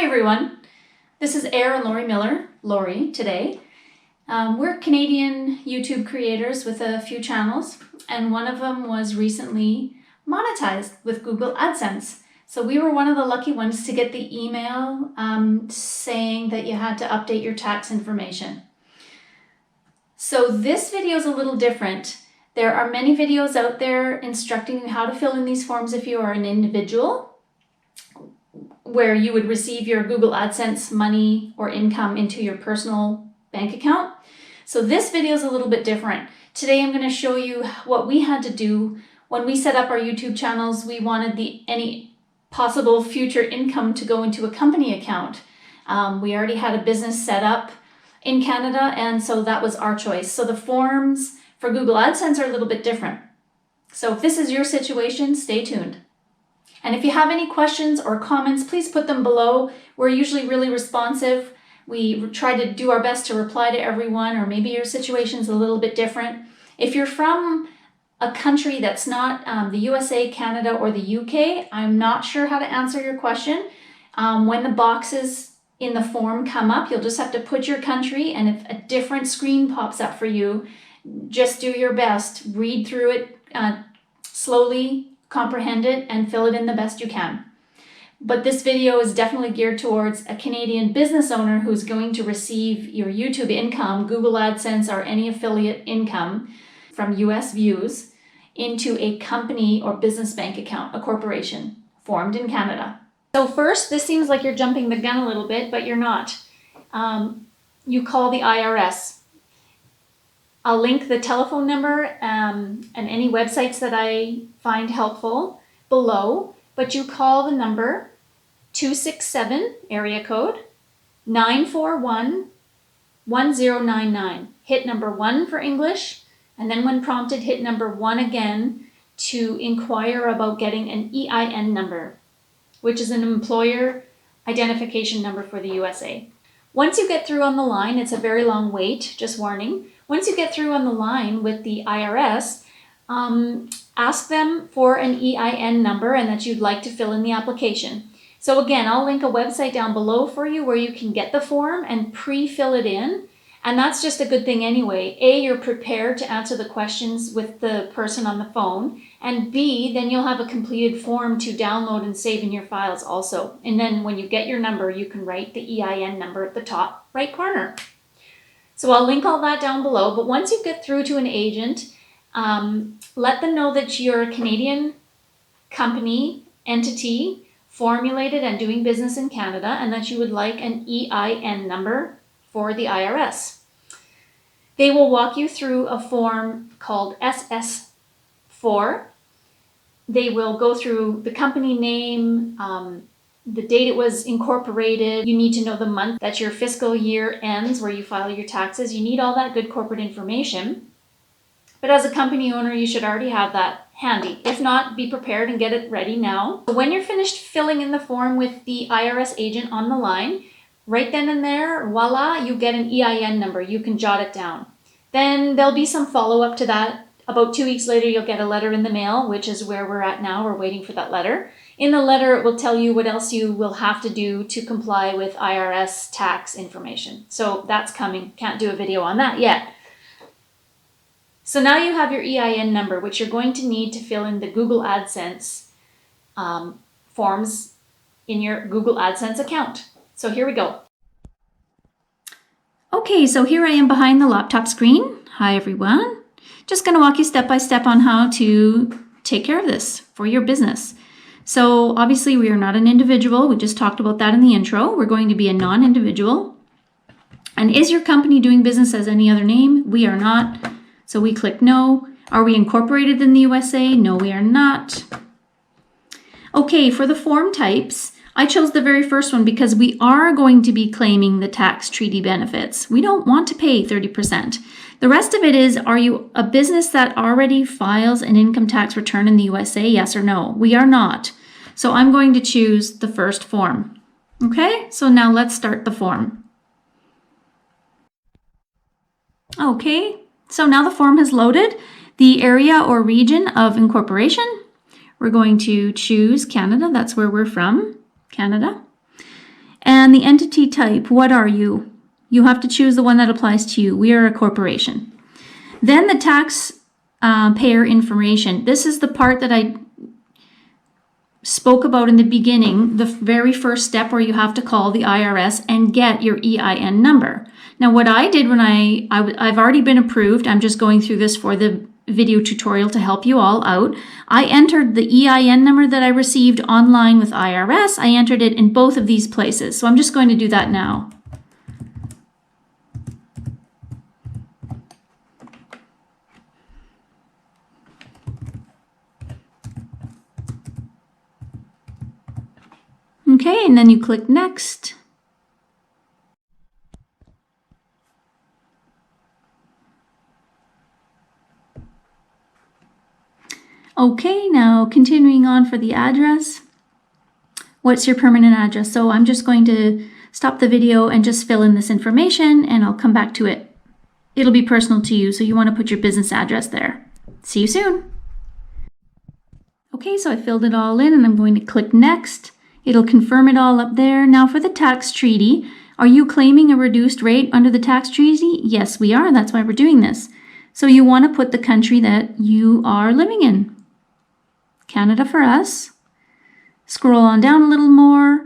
Hi everyone, this is Air and Lori Miller, Lori today. We're Canadian YouTube creators with a few channels, and one of them was recently monetized with Google Adsense. So we were one of the lucky ones to get the email saying that you had to update your tax information. So this video is a little different. There are many videos out there instructing you how to fill in these forms if you are an individual, where you would receive your Google AdSense money or income into your personal bank account. So this video is a little bit different. Today I'm going to show you what we had to do when we set up our YouTube channels. We wanted any possible future income to go into a company account. We already had a business set up in Canada, and so that was our choice. So the forms for Google AdSense are a little bit different. So if this is your situation, stay tuned. And if you have any questions or comments, please put them below. We're usually really responsive. We try to do our best to reply to everyone, or maybe your situation's a little bit different. If you're from a country that's not the USA, Canada, or the UK, I'm not sure how to answer your question. When the boxes in the form come up, you'll just have to put your country, and if a different screen pops up for you, just do your best. Read through it slowly, comprehend it, and fill it in the best you can. But this video is definitely geared towards a Canadian business owner who's going to receive your YouTube income, Google AdSense, or any affiliate income from US views into a company or business bank account, a corporation formed in Canada. So first, this seems like you're jumping the gun a little bit, but you're not. You call the IRS. I'll link the telephone number and any websites that I find helpful below, but you call the number 267 area code 941-1099. Hit number 1 for English, and then when prompted, hit number 1 again to inquire about getting an EIN number, which is an employer identification number for the USA. Once you get through on the line, it's a very long wait, just warning. Once you get through on the line with the IRS, ask them for an EIN number and that you'd like to fill in the application. So again, I'll link a website down below for you where you can get the form and pre-fill it in. And that's just a good thing anyway. A, you're prepared to answer the questions with the person on the phone. And B, then you'll have a completed form to download and save in your files also. And then when you get your number, you can write the EIN number at the top right corner. So I'll link all that down below, but once you get through to an agent, let them know that you're a Canadian company, entity, formulated and doing business in Canada, and that you would like an EIN number for the IRS. They will walk you through a form called SS4. They will go through the company name, the date it was incorporated. You need to know the month that your fiscal year ends, where you file your taxes. You need all that good corporate information. But as a company owner, you should already have that handy. If not, be prepared and get it ready now. When you're finished filling in the form with the IRS agent on the line, right then and there, voila, you get an EIN number. You can jot it down. Then there'll be some follow-up to that. About 2 weeks later, you'll get a letter in the mail, which is where we're at now. We're waiting for that letter. In the letter, it will tell you what else you will have to do to comply with IRS tax information. So that's coming. Can't do a video on that yet. So now you have your EIN number, which you're going to need to fill in the Google AdSense forms in your Google AdSense account. So here we go. Okay, so here I am behind the laptop screen. Hi everyone. Just going to walk you step by step on how to take care of this for your business. So obviously we are not an individual. We just talked about that in the intro. We're going to be a non-individual. And is your company doing business as any other name? We are not. So we click no. Are we incorporated in the USA? No, we are not. Okay, for the form types, I chose the very first one because we are going to be claiming the tax treaty benefits. We don't want to pay 30%. The rest of it is, are you a business that already files an income tax return in the USA? Yes or no? We are not. So I'm going to choose the first form. Okay, so now let's start the form. Okay, so now the form has loaded. The area or region of incorporation, we're going to choose Canada. That's where we're from, Canada. And And the entity type, what are you? You have to choose the one that applies to you. We are a corporation. Then the tax payer information. This is the part that I spoke about in the beginning, the very first step where you have to call the IRS and get your EIN number. Now, what I did when I've already been approved, I'm just going through this for the video tutorial to help you all out. I entered the EIN number that I received online with IRS. I entered it in both of these places. So I'm just going to do that now. Okay, and then you click Next. Okay, now continuing on for the address. What's your permanent address? So I'm just going to stop the video and just fill in this information, and I'll come back to it. It'll be personal to you, so you want to put your business address there. See you soon. Okay, so I filled it all in, and I'm going to click Next. It'll confirm it all up there. Now for the tax treaty, are you claiming a reduced rate under the tax treaty? Yes, we are. That's why we're doing this. So you want to put the country that you are living in. Canada for us. Scroll on down a little more.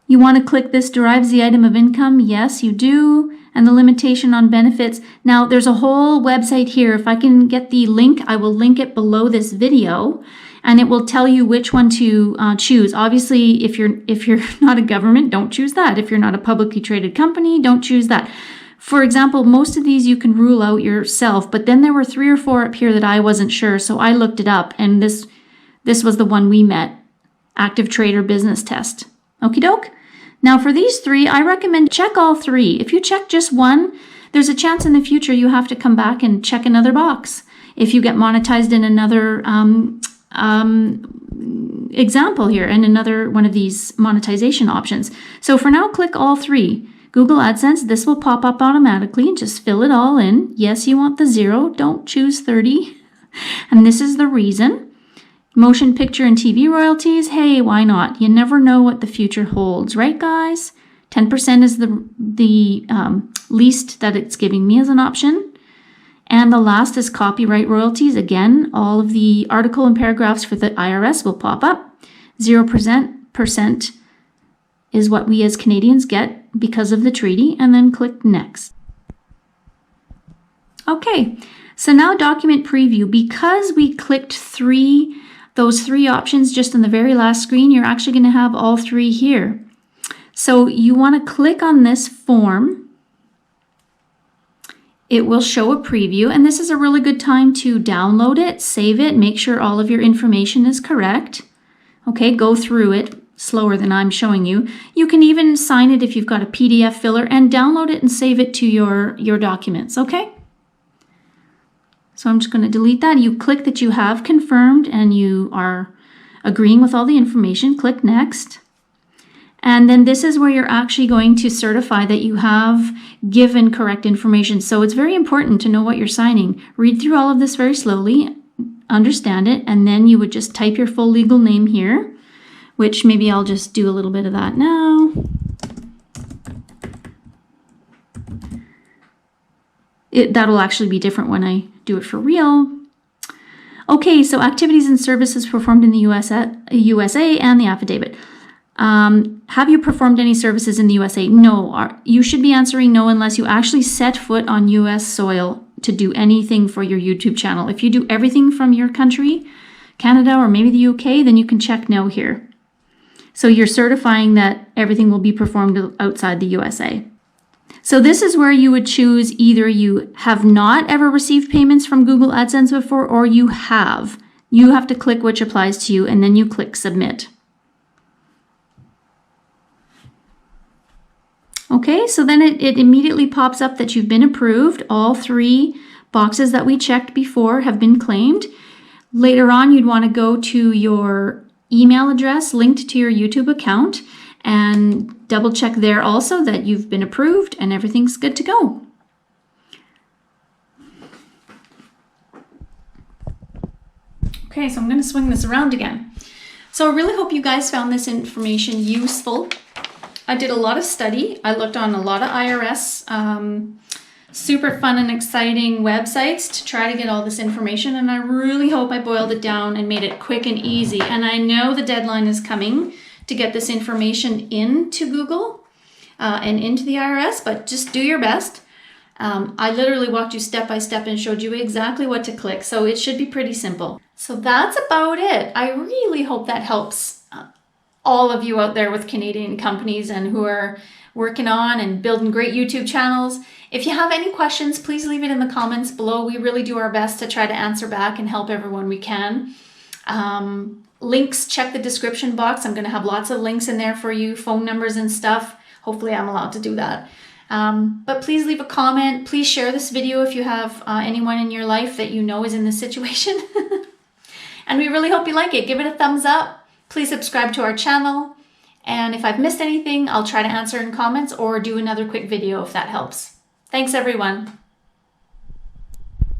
You want to click this derives the item of income. Yes, you do. And the limitation on benefits. Now there's a whole website here. If I can get the link, I will link it below this video. And it will tell you which one to choose. Obviously, if you're not a government, don't choose that. If you're not a publicly traded company, don't choose that. For example, most of these you can rule out yourself, but then there were 3 or 4 up here that I wasn't sure, so I looked it up, and this was the one we met, active trader business test. Okie doke? Now for these 3, I recommend check all 3. If you check just one, there's a chance in the future you have to come back and check another box. If you get monetized in another example here and another one of these monetization options. So for now, click all 3. Google AdSense, this will pop up automatically. Just fill it all in. Yes, you want the 0. Don't choose 30. And this is the reason. Motion picture and TV royalties. Hey, why not? You never know what the future holds, right, guys? 10% is the least that it's giving me as an option. And the last is copyright royalties. Again, all of the article and paragraphs for the IRS will pop up. 0% is what we as Canadians get because of the treaty, and then click Next. Okay, so now document preview. Because we clicked those 3 options just on the very last screen, you're actually going to have all 3 here. So you want to click on this form. It will show a preview, and this is a really good time to download it, save it, make sure all of your information is correct. Okay, go through it slower than I'm showing you. You can even sign it if you've got a PDF filler and download it and save it to your documents, okay? So I'm just going to delete that. You click that you have confirmed and you are agreeing with all the information. Click Next. And then this is where you're actually going to certify that you have given correct information. So it's very important to know what you're signing. Read through all of this very slowly, understand it, and then you would just type your full legal name here, which maybe I'll just do a little bit of that now. That'll actually be different when I do it for real. Okay, so activities and services performed in the USA and the affidavit. Have you performed any services in the USA? No. You should be answering no unless you actually set foot on US soil to do anything for your YouTube channel. If you do everything from your country, Canada or maybe the UK, then you can check no here. So you're certifying that everything will be performed outside the USA. So this is where you would choose either you have not ever received payments from Google AdSense before or you have. You have to click which applies to you and then you click submit. Okay, so then it immediately pops up that you've been approved. All 3 boxes that we checked before have been claimed. Later on, you'd want to go to your email address linked to your YouTube account and double check there also that you've been approved and everything's good to go. Okay, so I'm going to swing this around again. So So I really hope you guys found this information useful. I did a lot of study. I looked on a lot of IRS super fun and exciting websites to try to get all this information, and I really hope I boiled it down and made it quick and easy. And I know the deadline is coming to get this information into Google and into the IRS, but just do your best. I literally walked you step by step and showed you exactly what to click, so it should be pretty simple. So that's about it. I really hope that helps all of you out there with Canadian companies and who are working on and building great YouTube channels. If you have any questions, please leave it in the comments below. We really do our best to try to answer back and help everyone we can. Links, check the description box. I'm going to have lots of links in there for you, phone numbers and stuff. Hopefully I'm allowed to do that. But please leave a comment. Please share this video if you have anyone in your life that you know is in this situation. And we really hope you like it. Give it a thumbs up. Please subscribe to our channel. And if I've missed anything, I'll try to answer in comments or do another quick video if that helps. Thanks, everyone.